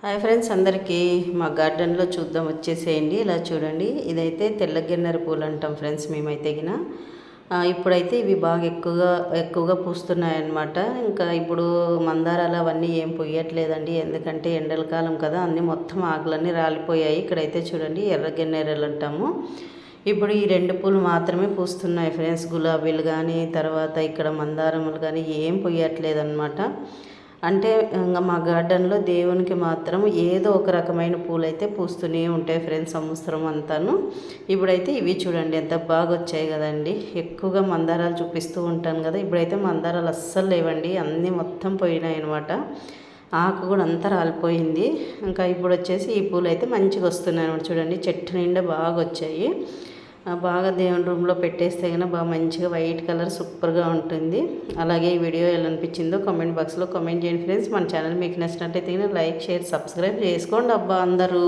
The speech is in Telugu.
హాయ్ ఫ్రెండ్స్, అందరికీ మా గార్డెన్లో చూద్దాం వచ్చేసేయండి. ఇలా చూడండి, ఇదైతే తెల్ల గిన్నెర పూలు అంటాం ఫ్రెండ్స్ మేమైతే గిన. ఇప్పుడైతే ఇవి బాగా ఎక్కువగా పూస్తున్నాయన్నమాట. ఇంకా ఇప్పుడు మందారాలు అవన్నీ ఏం పొయ్యట్లేదండి, ఎందుకంటే ఎండల కాలం కదా, అన్నీ మొత్తం ఆకులన్నీ రాలిపోయాయి. ఇక్కడైతే చూడండి ఎర్ర గిన్నెరలు అంటాము. ఇప్పుడు ఈ రెండు పూలు మాత్రమే పూస్తున్నాయి ఫ్రెండ్స్. గులాబీలు కానీ తర్వాత ఇక్కడ మందారములు కానీ ఏం పొయ్యట్లేదు అనమాట. అంటే ఇంకా మా గార్డెన్లో దేవునికి మాత్రం ఏదో ఒక రకమైన పూలైతే పూస్తూనే ఉంటాయి ఫ్రెండ్స్ సంవత్సరం అంతాను. ఇప్పుడైతే ఇవి చూడండి ఎంత బాగా వచ్చాయి కదండి. ఎక్కువగా మందారాలు చూపిస్తూ ఉంటాను కదా, ఇప్పుడైతే మందారాలు అస్సలు లేవండి, అన్నీ మొత్తం పోయినాయి అనమాట. ఆకు కూడా అంతా రాలిపోయింది. ఇంకా ఇప్పుడు వచ్చేసి ఈ పూలు అయితే మంచిగా వస్తున్నాయి అనమాట. చూడండి చెట్టు నిండా బాగా వచ్చాయి. బాగా దేవుని రూమ్లో పెట్టేస్తే కనుక బాగా మంచిగా వైట్ కలర్ సూపర్గా ఉంటుంది. అలాగే ఈ వీడియో ఎలా అనిపించిందో కామెంట్ బాక్స్లో కామెంట్ చేయండి ఫ్రెండ్స్. మన ఛానల్ మీకు నచ్చినట్టయితే లైక్ షేర్ సబ్స్క్రైబ్ చేసుకోండి అబ్బా అందరూ.